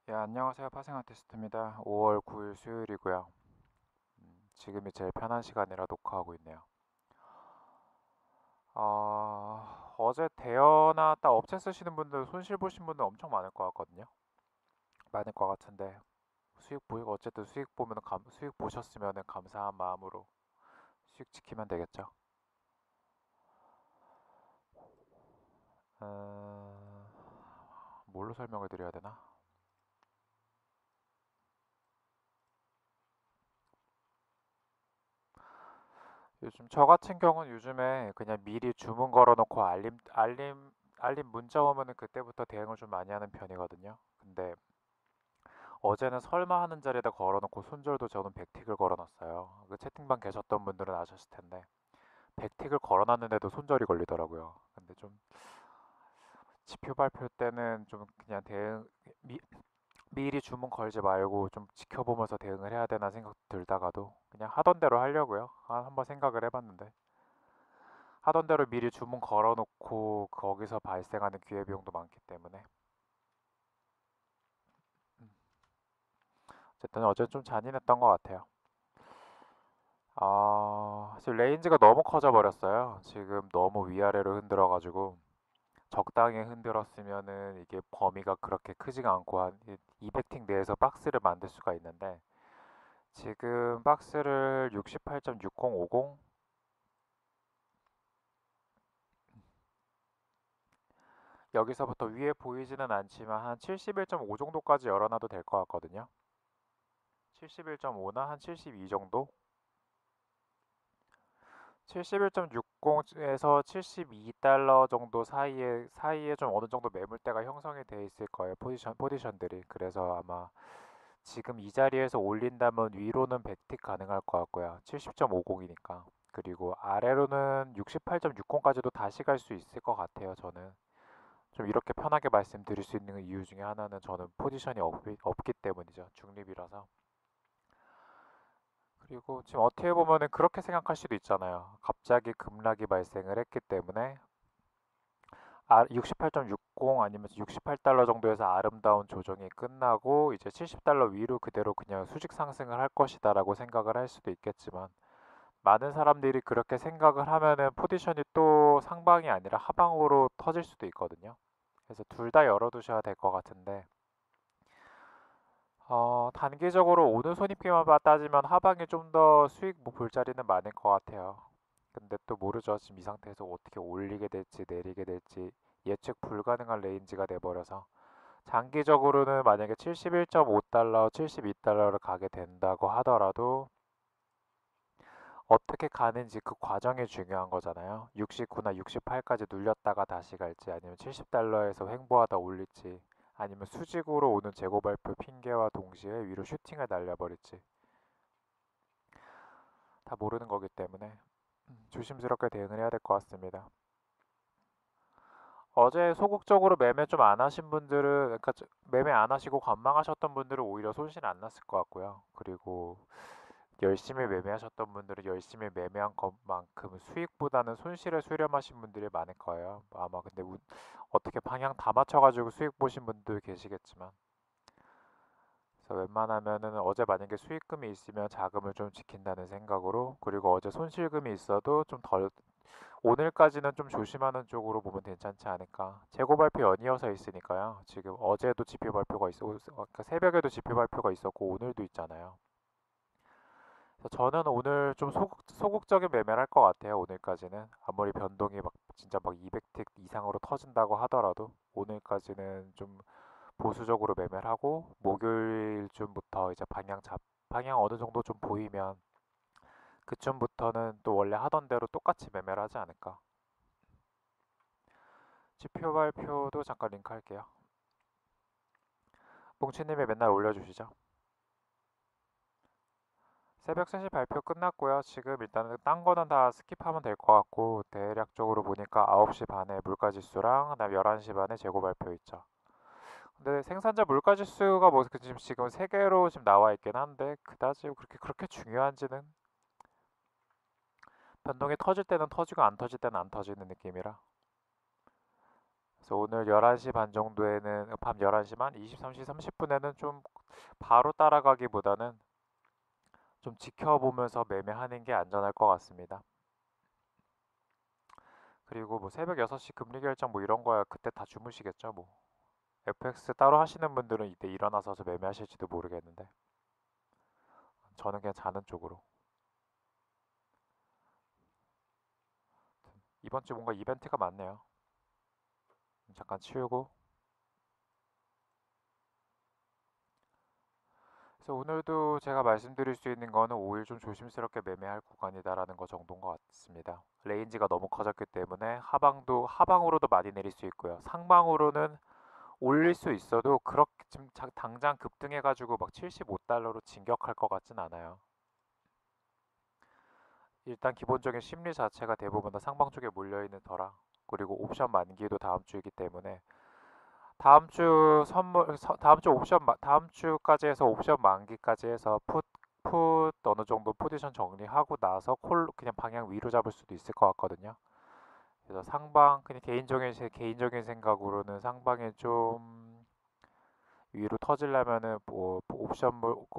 예, 안녕하세요. 파생 아티스트입니다. 5월 9일 수요일이고요. 지금이 제일 편한 시간이라 녹화하고 있네요. 어제 대여나 딱 업체 쓰시는 분들 손실 보신 분들 엄청 많을 것 같거든요. 많을 것 같은데 수익 보이고 어쨌든 수익 보면 수익 보셨으면 감사한 마음으로 수익 지키면 되겠죠. 음, 뭘로 설명을 드려야 되나? 요즘 저 같은 경우는 요즘에 그냥 미리 주문 걸어놓고 알림 문자 오면은 그때부터 대응을 좀 많이 하는 편이거든요. 근데 어제는 설마 하는 자리에다 걸어놓고 손절도 저는 백틱을 걸어놨어요. 그 채팅방 계셨던 분들은 아셨을 텐데 백틱을 걸어놨는데도 손절이 걸리더라고요. 근데 좀 지표 발표 때는 좀 그냥 미, 미리 주문 걸지 말고 좀 지켜보면서 대응을 해야 되나 생각 들다가도 그냥 하던 대로 하려고요. 한번 생각을 해봤는데 하던 대로 미리 주문 걸어놓고 거기서 발생하는 기회비용도 많기 때문에 음, 어쨌든 어제 좀 잔인했던 것 같아요. 사실 레인지가 너무 커져 버렸어요. 지금 너무 위아래로 흔들어가지고 적당히 흔들었으면은 이게 범위가 그렇게 크지가 않고 한 200팅 내에서 박스를 만들 수가 있는데 지금 박스를 68.6050 여기서부터 위에 보이지는 않지만 한 71.5 정도까지 열어놔도 될 것 같거든요. 71.5나 한 72 정도? 71.60에서 72달러 정도 사이에 좀 어느 정도 매물대가 형성이 돼 있을 거예요. 포지션들이. 그래서 아마 지금 이 자리에서 올린다면 위로는 100틱 가능할 것 같고요. 70.50이니까. 그리고 아래로는 68.60까지도 다시 갈 수 있을 것 같아요. 저는 좀 이렇게 편하게 말씀드릴 수 있는 이유 중에 하나는 저는 포지션이 없기 때문이죠. 중립이라서. 그리고 지금 어떻게 보면은 그렇게 생각할 수도 있잖아요. 갑자기 급락이 발생을 했기 때문에 68.60 아니면 68달러 정도에서 아름다운 조정이 끝나고 이제 70달러 위로 그대로 그냥 수직 상승을 할 것이다라고 생각을 할 수도 있겠지만 많은 사람들이 그렇게 생각을 하면은 포지션이 또 상방이 아니라 하방으로 터질 수도 있거든요. 그래서 둘 다 열어두셔야 될 것 같은데 단기적으로 오늘 손익비만 따지면 하방에 좀 더 수익 볼 자리는 많을 것 같아요. 근데 또 모르죠. 지금 이 상태에서 어떻게 올리게 될지 내리게 될지 예측 불가능한 레인지가 돼버려서 장기적으로는 만약에 71.5달러, 72달러를 가게 된다고 하더라도 어떻게 가는지 그 과정이 중요한 거잖아요. 69나 68까지 눌렸다가 다시 갈지 아니면 70달러에서 횡보하다 올릴지 아니면 수직으로 오는 재고 발표 핑계와 동시에 위로 슈팅을 날려버릴지 다 모르는 거기 때문에 조심스럽게 대응을 해야 될 것 같습니다. 어제 소극적으로 매매 좀 안 하신 분들은, 그러니까 매매 안 하시고 관망하셨던 분들은 오히려 손실 안 났을 것 같고요. 그리고 열심히 매매하셨던 분들은 열심히 매매한 것만큼 수익보다는 손실을 수렴하신 분들이 많을 거예요. 아마 근데 어떻게 방향 다 맞춰가지고 수익 보신 분들 계시겠지만. 그래서 웬만하면은 어제 만약에 수익금이 있으면 자금을 좀 지킨다는 생각으로 그리고 어제 손실금이 있어도 좀 덜 오늘까지는 좀 조심하는 쪽으로 보면 괜찮지 않을까. 재고 발표 연이어서 있으니까요. 지금 어제도 지표 발표가 그러니까 새벽에도 지표 발표가 있었고 오늘도 있잖아요. 그래서 저는 오늘 좀 소극적인 매매를 할 것 같아요. 오늘까지는 아무리 변동이 막 진짜 막 200틱 이상으로 터진다고 하더라도 오늘까지는 좀 보수적으로 매매를 하고 목요일쯤부터 이제 방향 어느 정도 좀 보이면 그쯤부터는 또 원래 하던 대로 똑같이 매매를 하지 않을까. 지표 발표도 잠깐 링크할게요. 뭉치님이 맨날 올려주시죠. 새벽 3시 발표 끝났고요. 지금 일단은 딴 거는 다 스킵하면 될 것 같고 대략적으로 보니까 9시 반에 물가지수랑 그다음 11시 반에 재고 발표 있죠. 근데 생산자 물가지수가 뭐 지금 세 개로 지금 나와 있긴 한데 그다지 그렇게 중요한지는 변동이 터질 때는 터지고 안 터질 때는 안 터지는 느낌이라 그래서 오늘 11시 반 정도에는 밤 11시만 23시 30분에는 좀 바로 따라가기보다는 좀 지켜보면서 매매하는 게 안전할 것 같습니다. 그리고 뭐 새벽 6시 금리 결정 뭐 이런 거야 그때 다 주무시겠죠 뭐. FX 따로 하시는 분들은 이때 일어나서 매매하실지도 모르겠는데 저는 그냥 자는 쪽으로. 이번 주 뭔가 이벤트가 많네요. 잠깐 치우고. 그래서 오늘도 제가 말씀드릴 수 있는 거는 5일 좀 조심스럽게 매매할 구간이다라는 거 정도인 것 같습니다. 레인지가 너무 커졌기 때문에 하방으로도 많이 내릴 수 있고요. 상방으로는 올릴 수 있어도 그렇게 지금 당장 급등해가지고 막 75달러로 진격할 것 같진 않아요. 일단 기본적인 심리 자체가 대부분 다 상방 쪽에 몰려있는 터라. 그리고 옵션 만기도 다음 주이기 때문에 다음 주까지 해서 옵션 만기까지 해서 풋 어느 정도 포지션 정리하고 나서 콜 그냥 방향 위로 잡을 수도 있을 것 같거든요. 그래서 상방 그냥 제 개인적인 생각으로는 상방에 좀 위로 터지려면은 뭐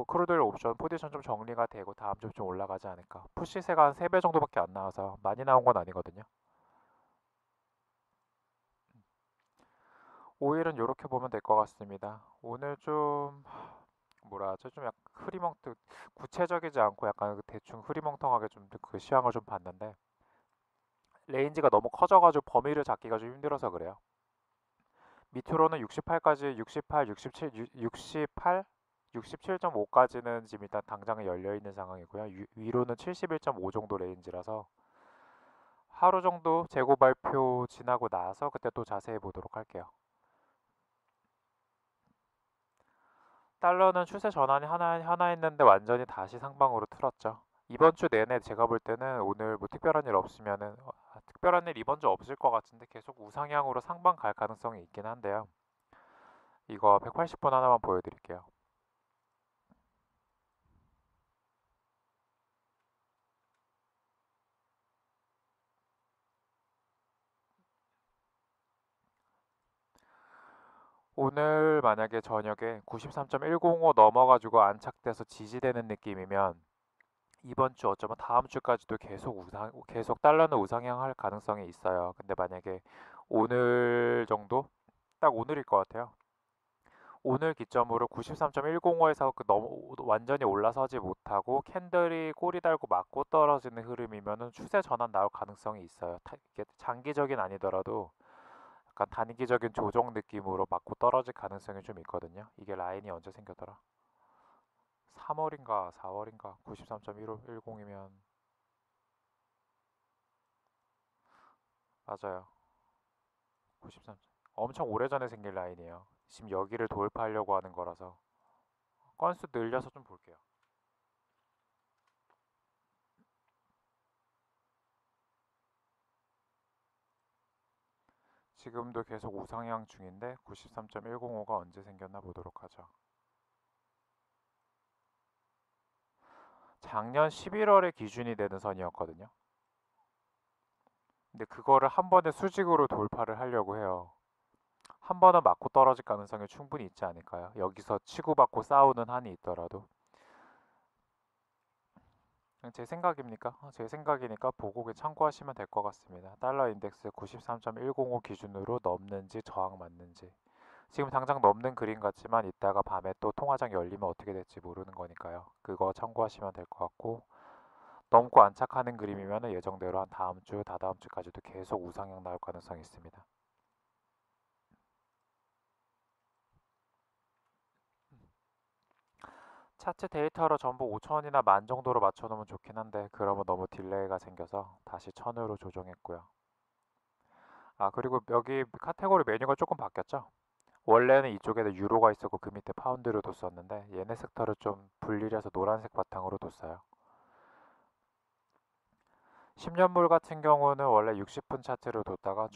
크루드 옵션 포지션 좀 정리가 되고 다음 주 좀 올라가지 않을까. 풋 시세가 한 3배 정도밖에 안 나와서 많이 나온 건 아니거든요. 오일은 이렇게 보면 될 것 같습니다. 오늘 좀 뭐라 하죠? 좀 약간 구체적이지 않고 약간 대충 흐리멍텅하게 좀 그 시황을 좀 봤는데 레인지가 너무 커져가지고 범위를 잡기가 좀 힘들어서 그래요. 밑으로는 68까지 68, 67, 68, 67.5까지는 지금 일단 당장에 열려 있는 상황이고요. 위로는 71.5 정도 레인지라서 하루 정도 재고 발표 지나고 나서 그때 또 자세히 보도록 할게요. 달러는 추세 전환이 하나 했는데 완전히 다시 상방으로 틀었죠. 이번 주 내내 제가 볼 때는 오늘 뭐 특별한 일 없으면은 특별한 일 이번 주 없을 것 같은데 계속 우상향으로 상방 갈 가능성이 있긴 한데요. 이거 180분 하나만 보여드릴게요. 오늘 만약에 저녁에 93.105 넘어가지고 안착돼서 지지되는 느낌이면 이번 주 어쩌면 다음 주까지도 계속 달러는 우상향할 가능성이 있어요. 근데 만약에 오늘 정도 딱 오늘일 것 같아요. 오늘 기점으로 93.105에서 너무 완전히 올라서지 못하고 캔들이 꼬리 달고 맞고 떨어지는 흐름이면은 추세 전환 나올 가능성이 있어요. 이게 장기적인 아니더라도 약간 단기적인 조정 느낌으로 맞고 떨어질 가능성이 좀 있거든요. 이게 라인이 언제 생겼더라? 3월인가 4월인가 93.110이면 맞아요. 93. 엄청 오래전에 생긴 라인이에요. 지금 여기를 돌파하려고 하는 거라서 건수 늘려서 좀 볼게요. 지금도 계속 우상향 중인데 93.105가 언제 생겼나 보도록 하죠. 작년 11월에 기준이 되는 선이었거든요. 근데 그거를 한 번에 수직으로 돌파를 하려고 해요. 한 번은 맞고 떨어질 가능성이 충분히 있지 않을까요? 여기서 치고받고 싸우는 한이 있더라도. 제 생각입니까? 제 생각이니까 보고 참고하시면 될 것 같습니다. 달러 인덱스 93.105 기준으로 넘는지 저항 맞는지. 지금 당장 넘는 그림 같지만 이따가 밤에 또 통화장 열리면 어떻게 될지 모르는 거니까요. 그거 참고하시면 될 것 같고 넘고 안착하는 그림이면 예정대로 한 다음 주, 다다음 주까지도 계속 우상향 나올 가능성이 있습니다. 차트 데이터로 전부 5천원이나 만 정도로 맞춰놓으면 좋긴 한데 그러면 너무 딜레이가 생겨서 다시 1000으로 조정했고요. 아 그리고 여기 카테고리 메뉴가 조금 바뀌었죠? 원래는 이쪽에다 유로가 있었고 그 밑에 파운드를 뒀었는데 얘네 섹터를 좀 분리를 해서 노란색 바탕으로 뒀어요. 10년물 같은 경우는 원래 60분 차트로 뒀다가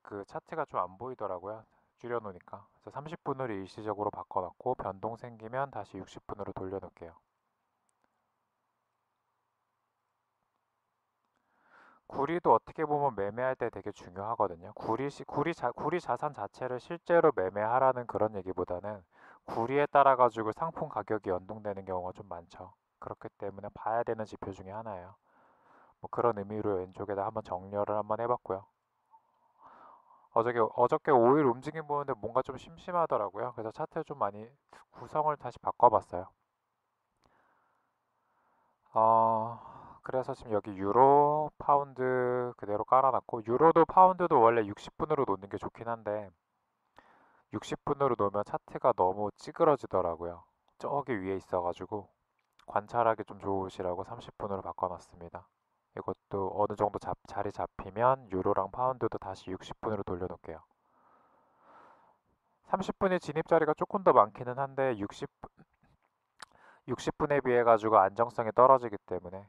그 차트가 좀 안 보이더라고요. 줄여놓으니까. 그래서 30분으로 일시적으로 바꿔놨고 변동 생기면 다시 60분으로 돌려놓을게요. 구리도 어떻게 보면 매매할 때 되게 중요하거든요. 구리 자산 자체를 실제로 매매하라는 그런 얘기보다는 구리에 따라 가지고 상품 가격이 연동되는 경우가 좀 많죠. 그렇기 때문에 봐야 되는 지표 중에 하나예요. 뭐 그런 의미로 왼쪽에다 한번 정렬을 한번 해봤고요. 어저께 5일 움직임 보는데 뭔가 좀 심심하더라고요. 그래서 차트 좀 많이 구성을 다시 바꿔봤어요. 그래서 지금 여기 유로, 파운드 그대로 깔아놨고, 유로도 파운드도 원래 60분으로 놓는 게 좋긴 한데, 60분으로 놓으면 차트가 너무 찌그러지더라고요. 저기 위에 있어가지고, 관찰하기 좀 좋으시라고 30분으로 바꿔놨습니다. 이것도 어느 정도 자리 잡히면 유로랑 파운드도 다시 60분으로 돌려놓을게요. 30분의 진입 자리가 조금 더 많기는 한데, 60분에 비해 가지고 안정성이 떨어지기 때문에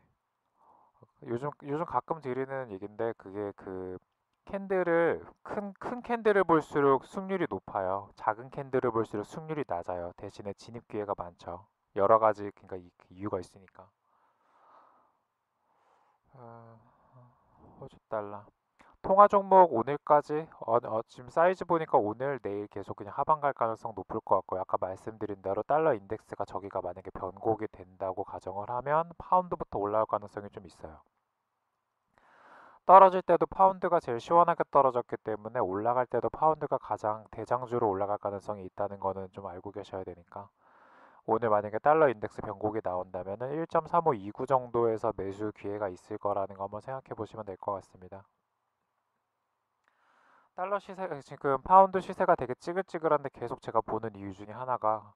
요즘 가끔 드리는 얘기인데 그게 그 캔들을 큰 캔들을 볼수록 승률이 높아요. 작은 캔들을 볼수록 승률이 낮아요. 대신에 진입 기회가 많죠. 여러 가지 그러니까 이유가 있으니까. 어, 호주 달러. 통화 종목 오늘까지 지금 사이즈 보니까 오늘 내일 계속 그냥 하방 갈 가능성 높을 것 같고요. 아까 말씀드린 대로 달러 인덱스가 저기가 만약에 변곡이 된다고 가정을 하면 파운드부터 올라올 가능성이 좀 있어요. 떨어질 때도 파운드가 제일 시원하게 떨어졌기 때문에 올라갈 때도 파운드가 가장 대장주로 올라갈 가능성이 있다는 거는 좀 알고 계셔야 되니까 오늘 만약에 달러 인덱스 변곡이 나온다면은 1.3529 정도에서 매수 기회가 있을 거라는 거 한번 생각해 보시면 될 것 같습니다. 달러 시세 지금 파운드 시세가 되게 찌글찌글한데 계속 제가 보는 이유 중에 하나가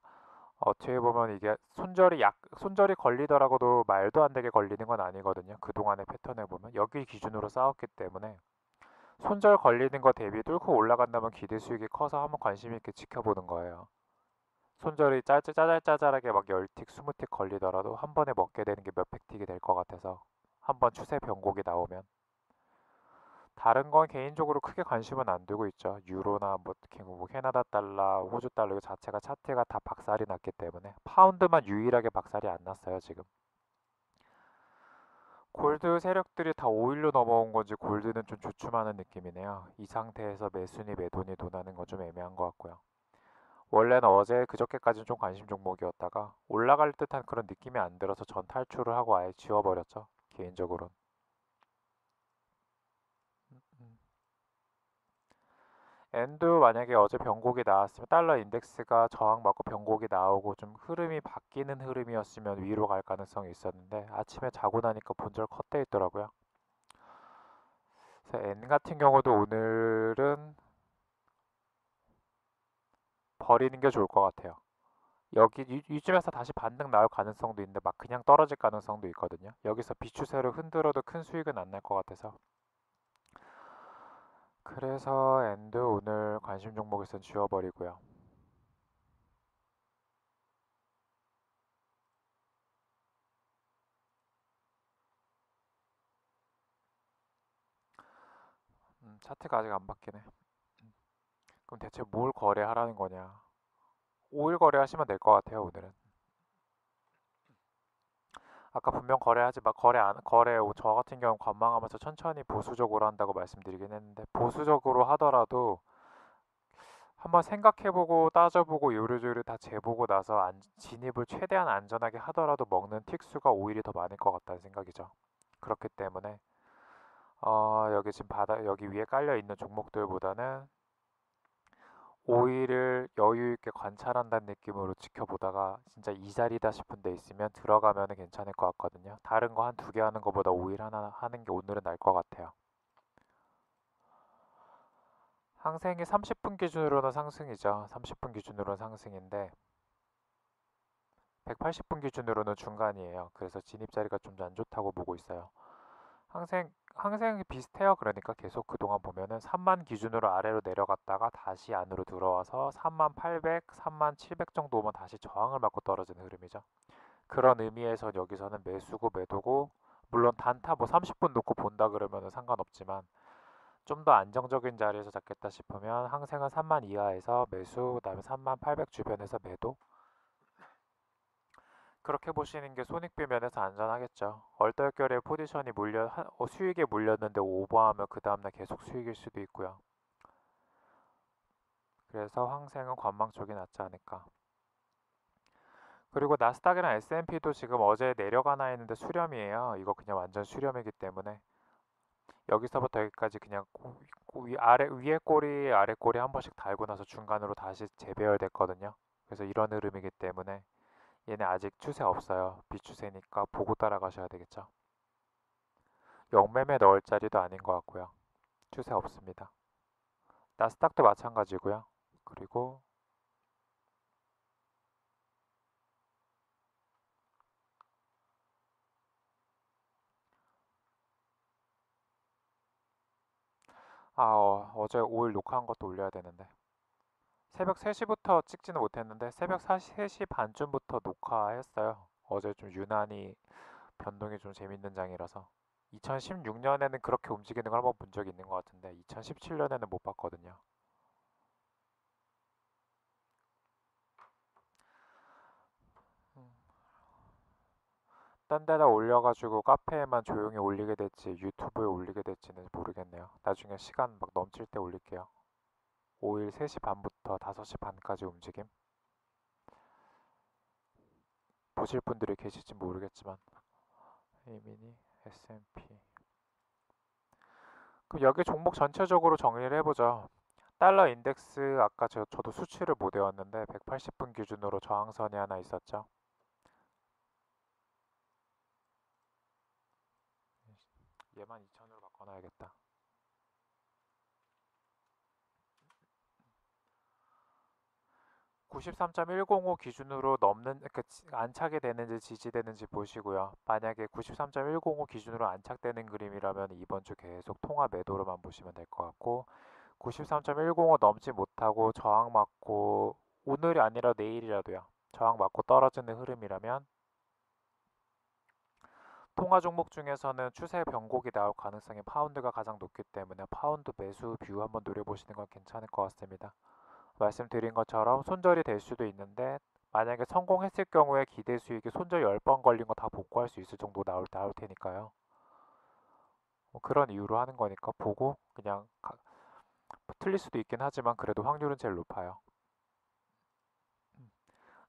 어떻게 보면 이게 손절이 걸리더라고도 말도 안 되게 걸리는 건 아니거든요. 그동안의 패턴을 보면 여기 기준으로 싸웠기 때문에 손절 걸리는 거 대비 뚫고 올라간다면 기대 수익이 커서 한번 관심 있게 지켜보는 거예요. 손절이 짜잘짜잘하게 막 10틱, 20틱 걸리더라도 한 번에 먹게 되는 게 몇백 틱이 될 것 같아서 한번 추세 변곡이 나오면 다른 건 개인적으로 크게 관심은 안 두고 있죠. 유로나 뭐 특히 뭐 캐나다 달러, 호주 달러 이거 자체가 차트가 다 박살이 났기 때문에 파운드만 유일하게 박살이 안 났어요, 지금. 골드 세력들이 다 5일로 넘어온 건지 골드는 좀 주춤하는 느낌이네요. 이 상태에서 매수니 매도니 도나는 건 좀 애매한 것 같고요. 원래는 어제 그저께까지는 좀 관심 종목이었다가 올라갈 듯한 그런 느낌이 안 들어서 전 탈출을 하고 아예 지워버렸죠. 개인적으로는. 엔도 만약에 어제 변곡이 나왔으면 달러 인덱스가 저항받고 변곡이 나오고 좀 흐름이 바뀌는 흐름이었으면 위로 갈 가능성이 있었는데 아침에 자고 나니까 본절 컷돼 있더라고요. 그래서 엔 같은 경우도 오늘은 버리는 게 좋을 것 같아요. 여기 이쯤에서 다시 반등 나올 가능성도 있는데 막 그냥 떨어질 가능성도 있거든요. 여기서 비추세로 흔들어도 큰 수익은 안 날 것 같아서 그래서 엔드 오늘 관심 종목에선 지워버리고요. 차트가 아직 안 바뀌네. 그럼 대체 뭘 거래하라는 거냐? 5일 거래하시면 될 것 같아요, 오늘은. 아까 분명 거래하지 마, 저 같은 경우 관망하면서 천천히 보수적으로 한다고 말씀드리긴 했는데, 보수적으로 하더라도 한번 생각해보고 따져보고 요리조리 다 재보고 나서 진입을 최대한 안전하게 하더라도 먹는 틱수가 오일이 더 많을 것 같다는 생각이죠. 그렇기 때문에, 여기 지금 여기 위에 깔려 있는 종목들보다는 오일을 여유 있게 관찰한다는 느낌으로 지켜보다가 진짜 이 자리다 싶은 데 있으면 들어가면 괜찮을 것 같거든요. 다른 거 한 두 개 하는 것보다 오일 하나 하는 게 오늘은 나을 것 같아요. 항생이 30분 기준으로는 상승이죠. 30분 기준으로는 상승인데 180분 기준으로는 중간이에요. 그래서 진입 자리가 좀 안 좋다고 보고 있어요. 항생이 비슷해요. 그러니까 계속 그동안 보면은 3만 기준으로 아래로 내려갔다가 다시 안으로 들어와서 3만 800, 3만 700 정도 오면 다시 저항을 받고 떨어지는 흐름이죠. 그런 의미에서 여기서는 매수고 매도고 물론 단타 뭐 30분 놓고 본다 그러면은 상관없지만 좀 더 안정적인 자리에서 잡겠다 싶으면 항생은 3만 이하에서 매수 그다음에 3만 800 주변에서 매도 그렇게 보시는 게 손익비 면에서 안전하겠죠. 얼떨결에 포지션이 수익에 물렸는데 오버하면 그 다음날 계속 수익일 수도 있고요. 그래서 황생은 관망 쪽이 낫지 않을까. 그리고 나스닥이랑 S&P도 지금 어제 내려가나 했는데 수렴이에요. 이거 그냥 완전 수렴이기 때문에 여기서부터 여기까지 그냥 위에 꼬리 아래 꼬리 한 번씩 달고 나서 중간으로 다시 재배열됐거든요. 그래서 이런 흐름이기 때문에 얘네 아직 추세 없어요. 비추세니까 보고 따라가셔야 되겠죠. 영매매 넣을 자리도 아닌 것 같고요. 추세 없습니다. 나스닥도 마찬가지고요. 그리고 어제 5일 녹화한 것도 올려야 되는데 새벽 3시부터 찍지는 못했는데 새벽 3시 반쯤부터 녹화했어요. 어제 좀 유난히 변동이 좀 재밌는 장이라서 2016년에는 그렇게 움직이는 걸 한번 본 적이 있는 것 같은데 2017년에는 못 봤거든요. 음, 딴 데다 올려가지고 카페에만 조용히 올리게 될지 유튜브에 올리게 될지는 모르겠네요. 나중에 시간 막 넘칠 때 올릴게요. 5일 3시 반부터 5시 반까지 움직임. 보실 분들이 계실지 모르겠지만 이미니 S&P. 그럼 여기 종목 전체적으로 정리를 해보죠. 달러 인덱스 아까 저도 수치를 못 외웠는데 180분 기준으로 저항선이 하나 있었죠. 얘만 2000으로 바꿔놔야겠다. 93.105 기준으로 넘는 안착이 되는지 지지되는지 보시고요. 만약에 93.105 기준으로 안착되는 그림이라면 이번 주 계속 통화 매도로만 보시면 될 것 같고 93.105 넘지 못하고 저항 맞고 오늘이 아니라 내일이라도요. 저항 맞고 떨어지는 흐름이라면 통화 종목 중에서는 추세 변곡이 나올 가능성이 파운드가 가장 높기 때문에 파운드 매수 뷰 한번 노려보시는 건 괜찮을 것 같습니다. 말씀드린 것처럼 손절이 될 수도 있는데 만약에 성공했을 경우에 기대 수익이 손절 10번 걸린 거 다 복구할 수 있을 정도 나올 테니까요. 뭐 그런 이유로 하는 거니까 보고 그냥 틀릴 수도 있긴 하지만 그래도 확률은 제일 높아요.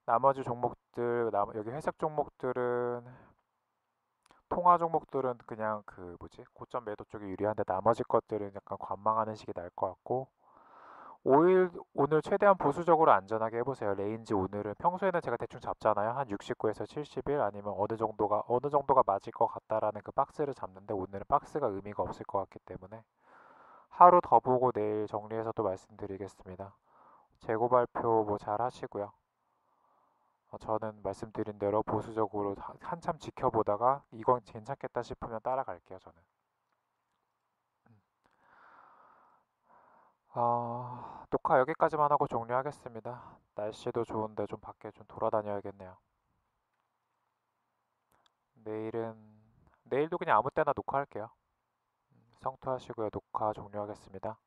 나머지 종목들, 여기 회색 종목들은 통화 종목들은 그냥 고점 매도 쪽이 유리한데 나머지 것들은 약간 관망하는 식이 날 것 같고 5일 오늘 최대한 보수적으로 안전하게 해보세요. 레인지 오늘은 평소에는 제가 대충 잡잖아요. 한 69에서 70일 아니면 어느 정도가 맞을 것 같다라는 그 박스를 잡는데 오늘은 박스가 의미가 없을 것 같기 때문에 하루 더 보고 내일 정리해서 또 말씀드리겠습니다. 재고 발표 뭐 잘 하시고요. 저는 말씀드린 대로 보수적으로 한참 지켜보다가 이건 괜찮겠다 싶으면 따라갈게요. 저는. 녹화 여기까지만 하고 종료하겠습니다. 날씨도 좋은데 좀 밖에 좀 돌아다녀야겠네요. 내일은 내일도 그냥 아무 때나 녹화할게요. 성투하시고요. 녹화 종료하겠습니다.